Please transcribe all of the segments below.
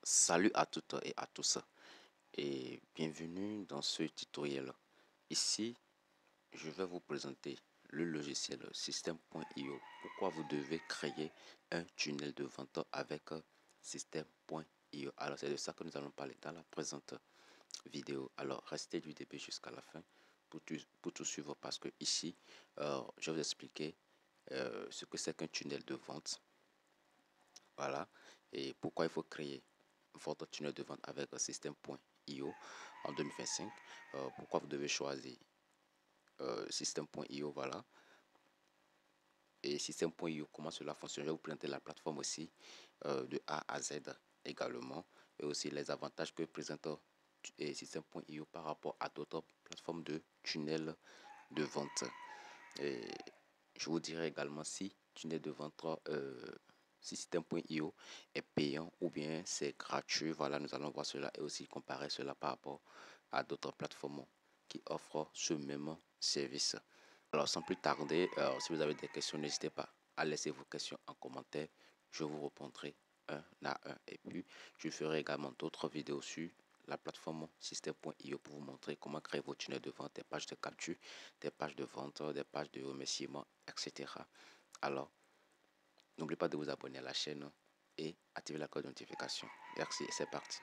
Salut à toutes et à tous et bienvenue dans ce tutoriel. Ici, je vais vous présenter le logiciel System.io. Pourquoi vous devez créer un tunnel de vente avec System.io. Alors, c'est de ça que nous allons parler dans la présente vidéo. Alors, restez du début jusqu'à la fin pour tout suivre parce que ici, je vais vous expliquer ce que c'est qu'un tunnel de vente. Voilà. Et pourquoi il faut créer votre tunnel de vente avec System.io en 2025. Pourquoi vous devez choisir System.io, voilà. Et System.io, comment cela fonctionne. Je vais vous présenter la plateforme aussi de A à Z également. Et aussi les avantages que présente System.io par rapport à d'autres plateformes de tunnel de vente. Et je vous dirai également si tunnel de vente si System.io est payant ou bien c'est gratuit. Voilà, nous allons voir cela et aussi comparer cela par rapport à d'autres plateformes qui offrent ce même service. Alors, sans plus tarder, si vous avez des questions, n'hésitez pas à laisser vos questions en commentaire. Je vous répondrai un à un. Et puis, je ferai également d'autres vidéos sur la plateforme System.io pour vous montrer comment créer vos tunnels de vente, des pages de capture, des pages de vente, des pages de remerciement, etc. Alors, n'oubliez pas de vous abonner à la chaîne et activer la cloche de notification. Merci et c'est parti.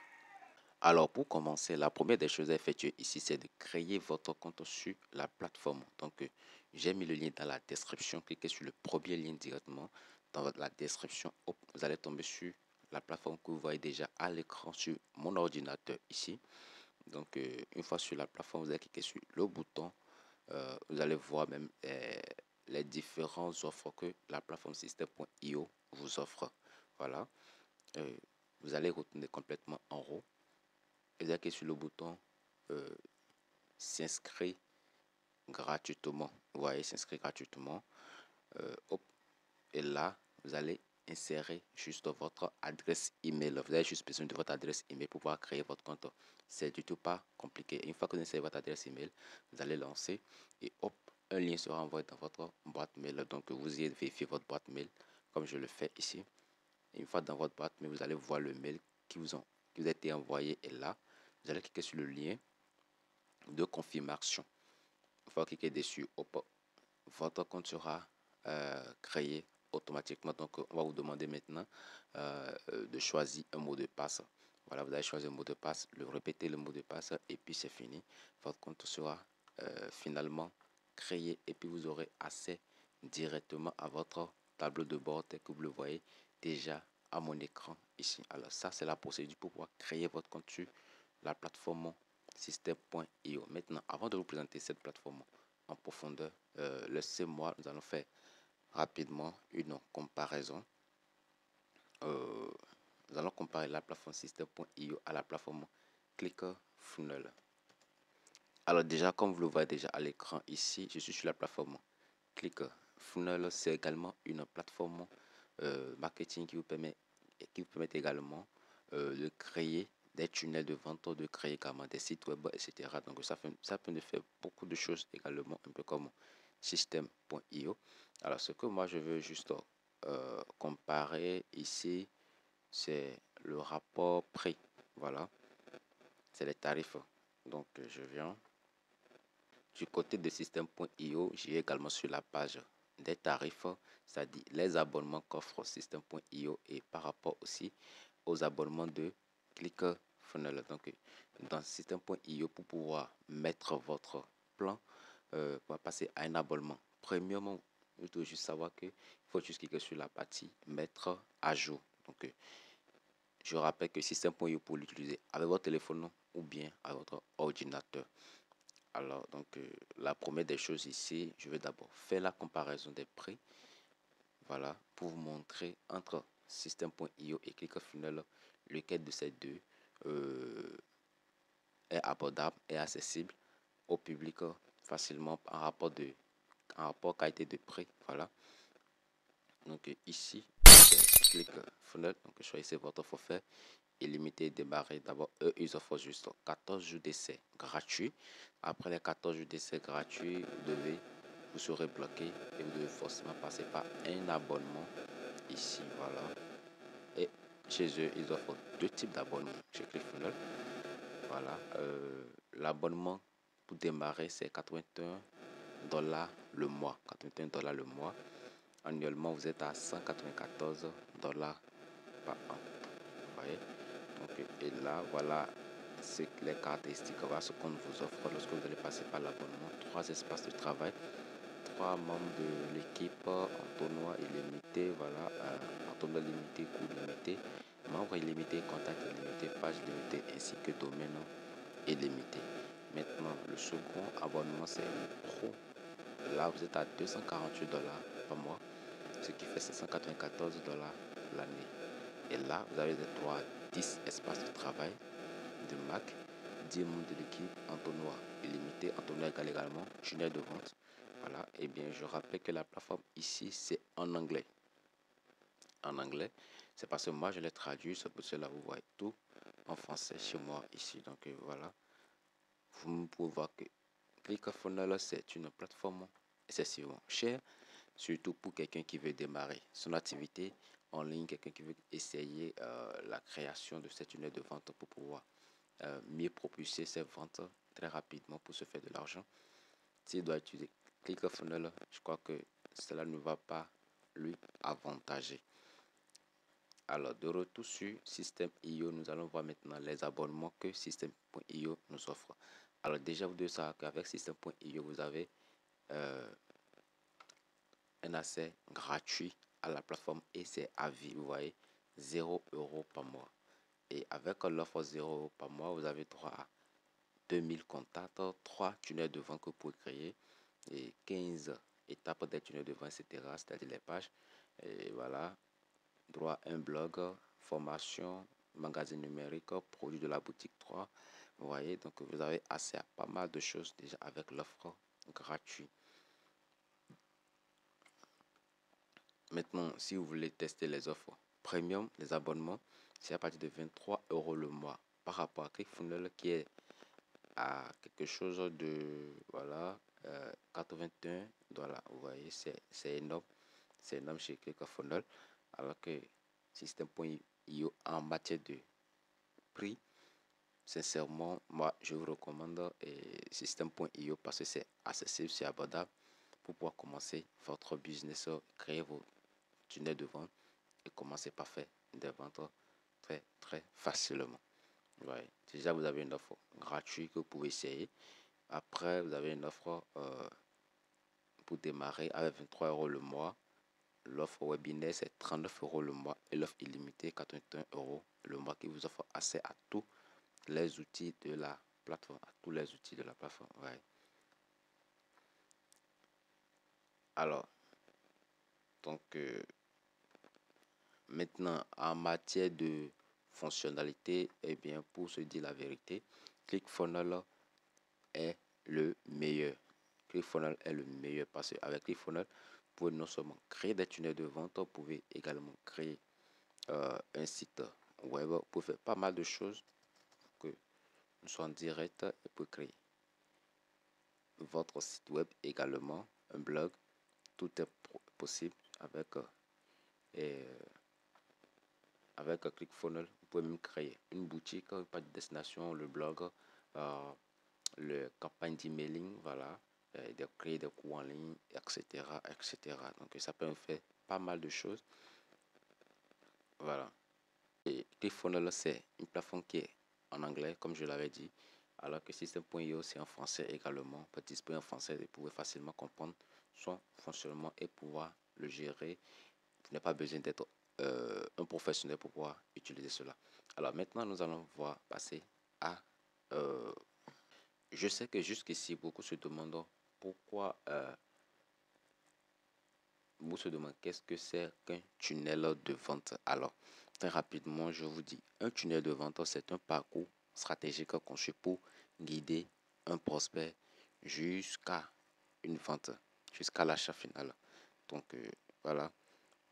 Alors, pour commencer, la première des choses à effectuer ici, c'est de créer votre compte sur la plateforme. Donc, j'ai mis le lien dans la description. Cliquez sur le premier lien directement dans la description. Hop, vous allez tomber sur la plateforme que vous voyez déjà à l'écran sur mon ordinateur ici. Donc, une fois sur la plateforme, vous allez cliquer sur le bouton. Vous allez voir même les différentes offres que la plateforme System.io vous offre. Voilà. Vous allez retourner complètement en haut. Et vous allez cliquer sur le bouton s'inscrire gratuitement. Vous voyez, s'inscrire gratuitement. Hop. Et là, vous allez insérer juste votre adresse email. Vous avez juste besoin de votre adresse email pour pouvoir créer votre compte. C'est du tout pas compliqué. Une fois que vous insérez votre adresse email, vous allez lancer et hop, un lien sera envoyé dans votre boîte mail. Donc, vous y vérifiez votre boîte mail comme je le fais ici. Et une fois dans votre boîte mail, vous allez voir le mail qui vous a été envoyé. Et là, vous allez cliquer sur le lien de confirmation. Une fois cliquer dessus, hop, votre compte sera créé automatiquement. Donc, on va vous demander maintenant de choisir un mot de passe. Voilà, vous allez choisir un mot de passe, répéter le mot de passe et puis c'est fini. Votre compte sera finalement créé et puis vous aurez accès directement à votre tableau de bord tel que vous le voyez déjà à mon écran ici. Alors ça, c'est la procédure pour pouvoir créer votre compte sur la plateforme System.io. Maintenant, avant de vous présenter cette plateforme en profondeur, laissez-moi, nous allons faire rapidement une comparaison. Nous allons comparer la plateforme System.io à la plateforme ClickFunnels. Alors déjà, comme vous le voyez déjà à l'écran ici, je suis sur la plateforme ClickFunnels. C'est également une plateforme marketing qui vous permet également de créer des tunnels de vente, de créer également des sites web, etc. Donc ça peut nous faire beaucoup de choses également, un peu comme System.io. Alors ce que moi je veux juste comparer ici, c'est le rapport prix. Voilà, c'est les tarifs. Donc je viens du côté de System.io, j'ai également sur la page des tarifs, c'est-à-dire les abonnements qu'offre System.io et par rapport aussi aux abonnements de ClickFunnels. Donc, dans System.io, pour pouvoir mettre votre plan, pour passer à un abonnement premium, il faut juste savoir qu'il faut juste cliquer sur la partie mettre à jour. Donc, je rappelle que System.io pour l'utiliser avec votre téléphone ou bien à votre ordinateur. Alors, donc, la première des choses ici, je vais d'abord faire la comparaison des prix. Voilà, pour vous montrer entre System.io et ClickFunnels, lequel de ces deux est abordable et accessible au public facilement en rapport qualité de prix. Voilà. Donc, ici, c'est ClickFunnels. Donc, choisissez votre forfait illimité démarrer. D'abord, eux, ils offrent juste 14 jours d'essai gratuit. Après les 14 jours d'essai gratuit, vous serez bloqué et vous devez forcément passer par un abonnement ici. Voilà. Et Chez eux, ils offrent deux types d'abonnements chez ClickFunnels. Voilà, l'abonnement pour démarrer, c'est 81 $ le mois. 81 $ le mois. Annuellement, vous êtes à 194 $ par an. Vous voyez? Donc, et là, voilà les caractéristiques, voilà ce qu'on vous offre lorsque vous allez passer par l'abonnement. 3 espaces de travail, 3 membres de l'équipe, entonnoir illimité, voilà, entonnoir limité, coût limité, membres illimités, contact illimité, page limitée, ainsi que domaine illimité. Maintenant, le second abonnement, c'est le Pro. Là, vous êtes à 248 $ par mois, ce qui fait 794 $ l'année. Et là, vous avez des droits à 10 espaces de travail de Mac, 10 membres de l'équipe, entonnoir illimité, entonnoir égal également, tunnel de vente. Voilà, et bien je rappelle que la plateforme ici, c'est en anglais. En anglais, c'est parce que moi je l'ai traduit, c'est pour cela vous voyez tout en français chez moi ici. Donc voilà, vous pouvez voir que ClickFunnels, c'est une plateforme excessivement chère, surtout pour quelqu'un qui veut démarrer son activité en ligne, quelqu'un qui veut essayer la création de cette unité de vente pour pouvoir mieux propulser ses ventes très rapidement pour se faire de l'argent. S'il doit utiliser ClickFunnels, je crois que cela ne va pas lui avantager. Alors, de retour sur System.io, nous allons voir maintenant les abonnements que System.io nous offre. Alors, déjà, vous devez savoir qu'avec System.io, vous avez un accès gratuit à la plateforme et c'est à vie. Vous voyez, 0 € par mois. Et avec l'offre 0 € par mois, vous avez droit à 2000 contacts, 3 tunnels de vente que vous pouvez créer et 15 étapes des tunnels de vente, etc. C'est-à-dire les pages. Et voilà, droit à un blog, formation, magazine numérique, produit de la boutique 3. Vous voyez, donc vous avez accès à pas mal de choses déjà avec l'offre gratuite. Maintenant, si vous voulez tester les offres premium, les abonnements, c'est à partir de 23 € le mois par rapport à ClickFunnels qui est à quelque chose de voilà 81 $. Vous voyez, c'est énorme. C'est énorme chez ClickFunnels. Alors que System.io en matière de prix, sincèrement, moi je vous recommande System.io parce que c'est accessible, c'est abordable pour pouvoir commencer votre business, créer vos tunnels de vente et commencer par faire des ventes très facilement. Ouais. Déjà, vous avez une offre gratuite que vous pouvez essayer. Après, vous avez une offre pour démarrer avec 23 € le mois. L'offre webinaire, c'est 39 € le mois. Et l'offre illimitée, 81 € le mois qui vous offre accès à tous les outils de la plateforme. À tous les outils de la plateforme. Ouais. Alors, donc, maintenant, en matière de fonctionnalité, eh bien, pour se dire la vérité, ClickFunnels est le meilleur. ClickFunnels est le meilleur parce qu'avec ClickFunnels, vous pouvez non seulement créer des tunnels de vente, vous pouvez également créer un site web, vous pouvez faire pas mal de choses que nous sommes en direct et pour créer votre site web également, un blog, tout est possible et, avec ClickFunnels. Vous pouvez même créer une boutique, pas de destination, le blog, le campagne d'emailing, voilà, de créer des cours en ligne, etc., etc. Donc ça peut faire pas mal de choses. Voilà. Et ClickFunnels, c'est une plateforme qui est en anglais, comme je l'avais dit, alors que System.io, c'est en français également. Peut disponible en français et vous pouvez facilement comprendre son fonctionnement et pouvoir le gérer. Vous n'avez pas besoin d'être un professionnel pour pouvoir utiliser cela. Alors maintenant, nous allons voir passer à je sais que jusqu'ici, beaucoup se demandent pourquoi, beaucoup se demandent qu'est-ce que c'est qu'un tunnel de vente. Alors, très rapidement, je vous dis, un tunnel de vente, c'est un parcours stratégique conçu pour guider un prospect jusqu'à une vente, jusqu'à l'achat final. Donc, voilà.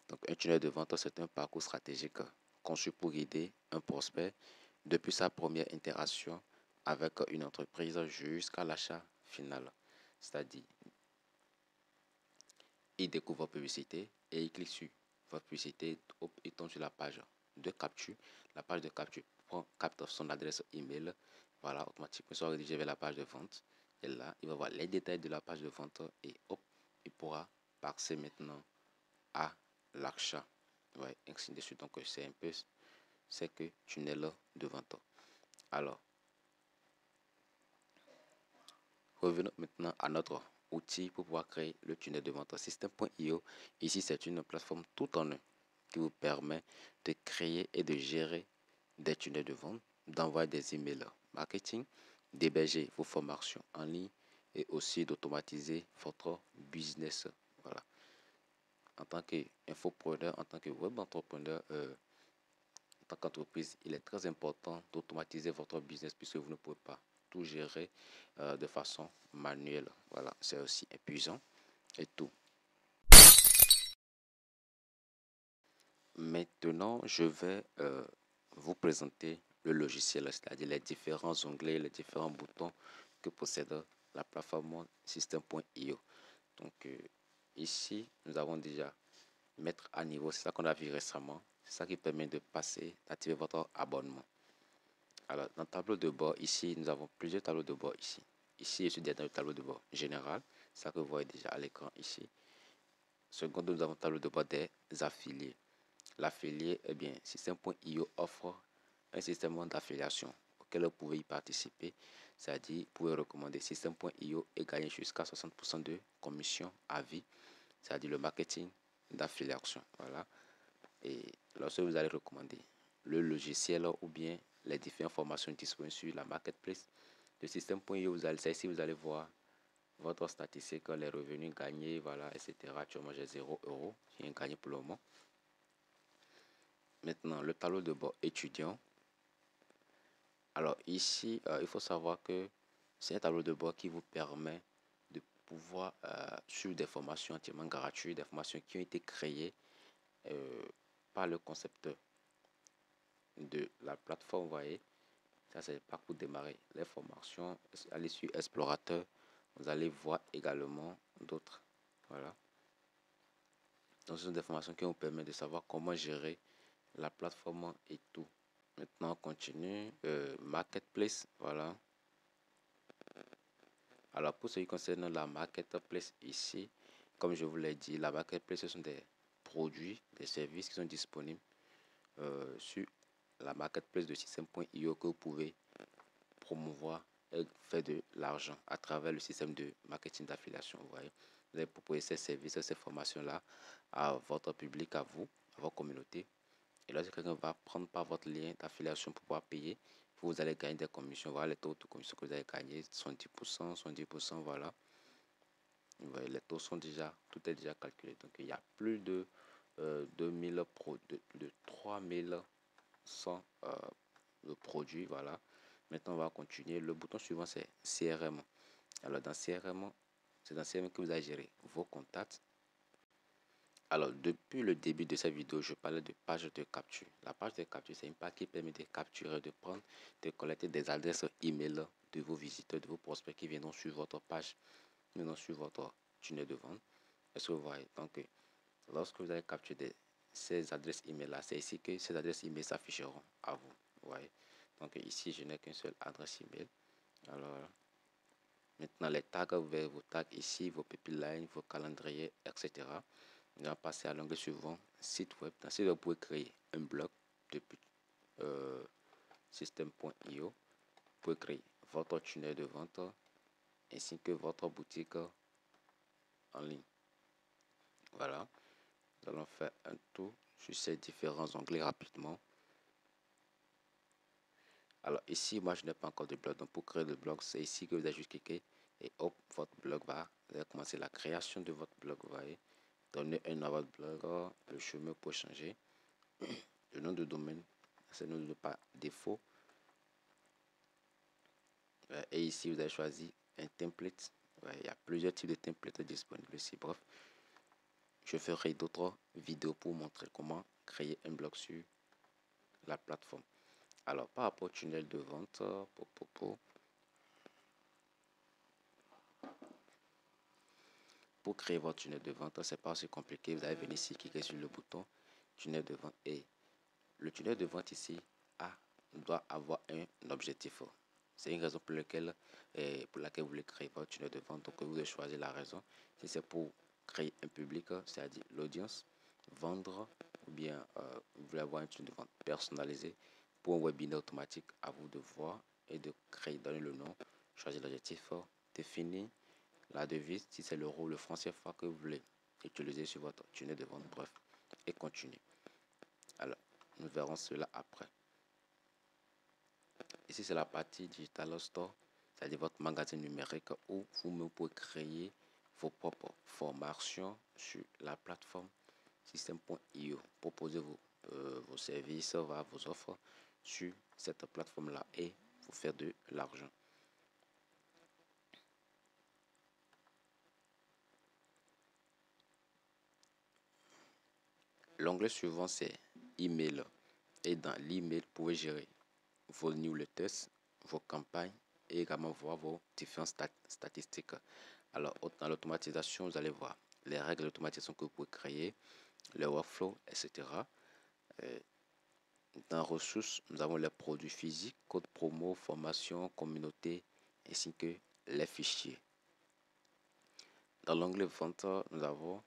Donc, un tunnel de vente, c'est un parcours stratégique conçu pour guider un prospect depuis sa première interaction avec une entreprise jusqu'à l'achat final. C'est-à-dire, il découvre votre publicité et il clique sur votre publicité et tombe sur la page de capture. La page de capture capte son adresse email. Voilà, automatiquement, soit rédigé vers la page de vente. Et là, il va voir les détails de la page de vente et hop, il pourra passer maintenant à l'achat. Ouais, ainsi de suite. Donc, c'est un peu c'est que tunnel de vente. Alors, revenons maintenant à notre outil pour pouvoir créer le tunnel de vente. System.io, ici, c'est une plateforme tout en un qui vous permet de créer et de gérer des tunnels de vente, d'envoyer des emails marketing, d'héberger vos formations en ligne et aussi d'automatiser votre business. Voilà. En tant qu'infopreneur, en tant que web entrepreneur, en tant qu'entreprise, il est très important d'automatiser votre business puisque vous ne pouvez pas tout gérer de façon manuelle. Voilà, c'est aussi épuisant et tout. Maintenant, je vais vous présenter le logiciel, c'est-à-dire les différents onglets, les différents boutons que possède la plateforme System.io. Donc, ici, nous avons déjà mettre à niveau, c'est ça qu'on a vu récemment. C'est ça qui permet de passer, d'activer votre abonnement. Alors, dans le tableau de bord, ici, nous avons plusieurs tableaux de bord ici. Ici, je suis dans le tableau de bord général, ça que vous voyez déjà à l'écran ici. Second, nous avons le tableau de bord des affiliés. L'affilié, eh bien, System.io offre un système d'affiliation auquel vous pouvez y participer. C'est-à-dire, vous pouvez recommander System.io et gagner jusqu'à 60% de commission à vie. C'est-à-dire le marketing d'affiliation. Voilà. Et lorsque vous allez recommander le logiciel ou bien les différentes formations disponibles sur la marketplace de System.io, vous allez ici, vous allez voir votre statistique, les revenus gagnés, voilà, etc. Actuellement, j'ai 0 €. J'ai gagné pour le moment. Maintenant, le tableau de bord étudiant. Alors ici, il faut savoir que c'est un tableau de bord qui vous permet de pouvoir suivre des formations entièrement gratuites, des formations qui ont été créées par le concepteur de la plateforme. Vous voyez, ça c'est pas pour démarrer les formations. Allez sur Explorateur, vous allez voir également d'autres. Voilà. Donc ce sont des formations qui vous permettent de savoir comment gérer la plateforme et tout. Maintenant, on continue. Marketplace, voilà. Alors, pour ce qui concerne la marketplace ici, comme je vous l'ai dit, la marketplace, ce sont des produits, des services qui sont disponibles sur la marketplace de System.io que vous pouvez promouvoir et faire de l'argent à travers le système de marketing d'affiliation. Vous voyez, vous allez proposer ces services, ces formations-là à votre public, à vous, à votre communauté. Et lorsque quelqu'un va prendre par votre lien d'affiliation pour pouvoir payer, vous allez gagner des commissions. Voilà les taux de commission que vous allez gagner, 70%, 70%, voilà. Vous voyez, les taux sont déjà, tout est déjà calculé. Donc il y a plus de 2000 de 3100 de produits, voilà. Maintenant, on va continuer. Le bouton suivant, c'est CRM. Alors, dans CRM, c'est dans CRM que vous allez gérer vos contacts. Alors, depuis le début de cette vidéo, je parlais de page de capture. La page de capture, c'est une page qui permet de capturer, de prendre, de collecter des adresses email de vos visiteurs, de vos prospects qui viendront sur votre page, viendront sur votre tunnel de vente. Est-ce que vous voyez? Donc, lorsque vous allez capturer ces adresses email-là, c'est ici que ces adresses email s'afficheront à vous. Vous voyez? Donc, ici, je n'ai qu'une seule adresse email. Alors, maintenant, les tags, vous verrez vos tags ici, vos pipelines, vos calendriers, etc. On va passer à l'onglet suivant, site web. Dans ce site web, vous pouvez créer un blog depuis System.io. Vous pouvez créer votre tunnel de vente ainsi que votre boutique en ligne. Voilà. Nous allons faire un tour sur ces différents onglets rapidement. Alors ici, moi je n'ai pas encore de blog. Donc pour créer le blog, c'est ici que vous allez juste cliquer et hop, votre blog va. Vous allez commencer la création de votre blog. Vous voyez. Donnez un nom à votre blog. Le chemin pour changer. Le nom de domaine, c'est le nom de par défaut. Et ici, vous avez choisi un template. Il y a plusieurs types de templates disponibles ici. Bref, je ferai d'autres vidéos pour montrer comment créer un blog sur la plateforme. Alors, par rapport au tunnel de vente, pour créer votre tunnel de vente, c'est pas aussi compliqué. Vous allez venir ici, cliquer sur le bouton tunnel de vente et le tunnel de vente ici doit avoir un objectif. C'est une raison pour laquelle vous voulez créer votre tunnel de vente. Donc, vous devez choisir la raison. Si c'est pour créer un public, c'est-à-dire l'audience, vendre, ou bien vous voulez avoir un tunnel de vente personnalisé pour un webinaire automatique, à vous de voir et de créer, donner le nom, choisir l'objectif, définir la devise, si c'est l'euro ou le franc CFA que vous voulez utiliser sur votre tunnel de vente, bref, et continuer. Alors, nous verrons cela après. Ici, c'est la partie Digital Store, c'est-à-dire votre magasin numérique où vous pouvez créer vos propres formations sur la plateforme System.io. Proposez vos services, vos offres sur cette plateforme-là et vous faire de l'argent. L'onglet suivant, c'est email. Et dans l'email, vous pouvez gérer vos newsletters, vos campagnes et également voir vos différentes statistiques. Alors, dans l'automatisation, vous allez voir les règles d'automatisation que vous pouvez créer, le workflow, etc. Dans ressources, nous avons les produits physiques, code promo, formation, communauté, ainsi que les fichiers. Dans l'onglet vente, nous avons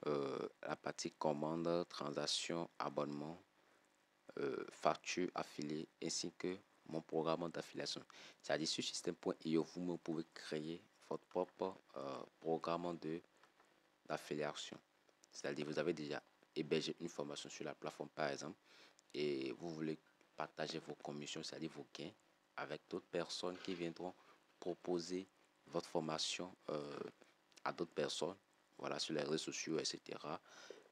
la partie commande, transaction, abonnement, facture affiliée, ainsi que mon programme d'affiliation. C'est-à-dire sur système.io, vous pouvez créer votre propre programme d'affiliation. C'est-à-dire vous avez déjà hébergé une formation sur la plateforme par exemple et vous voulez partager vos commissions, c'est-à-dire vos gains avec d'autres personnes qui viendront proposer votre formation à d'autres personnes, voilà, sur les réseaux sociaux, etc.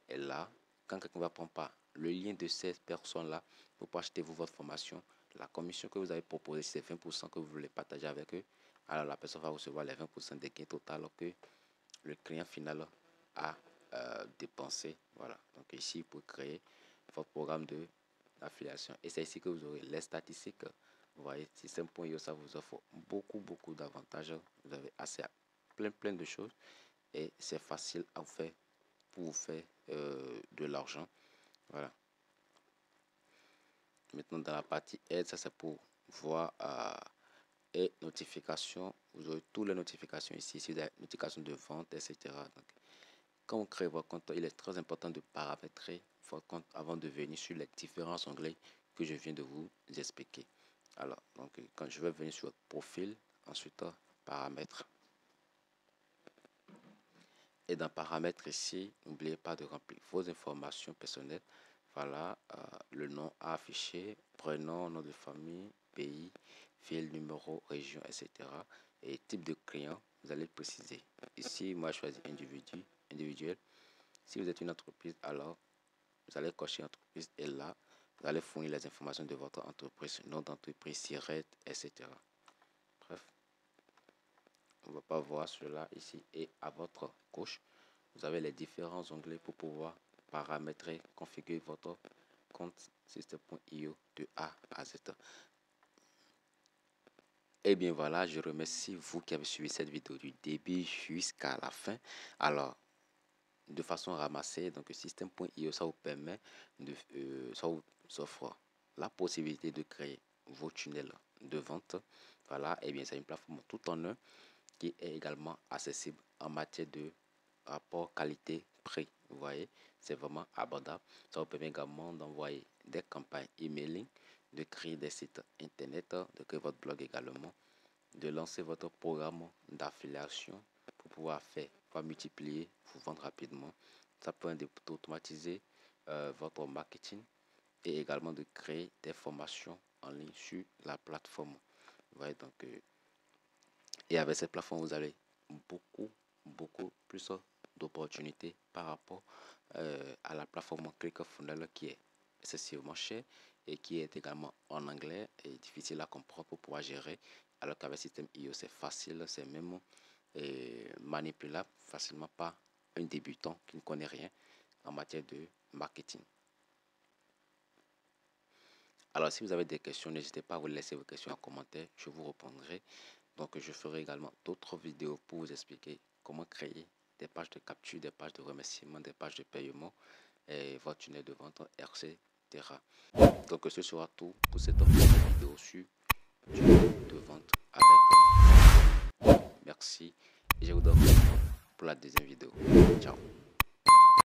Et là, quand quelqu'un va prendre part, le lien de ces personnes-là pour acheter votre formation, la commission que vous avez proposée, c'est 20% que vous voulez partager avec eux. Alors la personne va recevoir les 20% des gains total que le client final a dépensé. Voilà. Donc ici, pour créer votre programme d'affiliation. Et c'est ici que vous aurez les statistiques. Vous voyez, System.io, ça vous offre beaucoup d'avantages. Vous avez accès à plein de choses. Et c'est facile à vous faire pour vous faire de l'argent. Voilà. Maintenant, dans la partie aide, ça c'est pour voir et notifications. Vous aurez toutes les notifications ici, si vous avez notifications de vente, etc. Donc, quand vous créez votre compte, il est très important de paramétrer votre compte avant de venir sur les différents onglets que je viens de vous expliquer. Alors, donc, quand je vais venir sur votre profil, ensuite, paramètres. Et dans paramètres ici, n'oubliez pas de remplir vos informations personnelles. Voilà, le nom à afficher, prénom, nom de famille, pays, ville, numéro, région, etc. Et type de client, vous allez préciser. Ici, moi, je choisis individuel. Si vous êtes une entreprise, alors vous allez cocher entreprise et là, vous allez fournir les informations de votre entreprise, nom d'entreprise, SIRET, etc. Bref, on ne va pas voir cela ici. Et à votre gauche, vous avez les différents onglets pour pouvoir paramétrer, configurer votre compte System.io de A à Z. Et bien voilà, je remercie vous qui avez suivi cette vidéo du début jusqu'à la fin. Alors, de façon ramassée, donc System.io, ça vous permet ça vous offre la possibilité de créer vos tunnels de vente. Voilà, et bien c'est une plateforme tout en un qui est également accessible en matière de rapport qualité-prix. Vous voyez, c'est vraiment abordable. Ça vous permet également d'envoyer des campagnes emailing, de créer des sites internet, de créer votre blog également, de lancer votre programme d'affiliation pour pouvoir multiplier, vous vendre rapidement. Ça permet d'automatiser votre marketing et également de créer des formations en ligne sur la plateforme. Vous voyez, donc, et avec cette plateforme, vous avez beaucoup plus d'opportunités par rapport à la plateforme ClickFunnels qui est excessivement chère et qui est également en anglais et difficile à comprendre pour pouvoir gérer. Alors qu'avec système IO, c'est facile, c'est même manipulable facilement par un débutant qui ne connaît rien en matière de marketing. Alors, si vous avez des questions, n'hésitez pas à vous laisser vos questions en commentaire, je vous répondrai. Donc, je ferai également d'autres vidéos pour vous expliquer comment créer des pages de capture, des pages de remerciement, des pages de paiement et votre tunnel de vente RC etc. Donc ce sera tout pour cette vidéo sur tunnel de vente avec. Merci et je vous donne pour la deuxième vidéo. Ciao.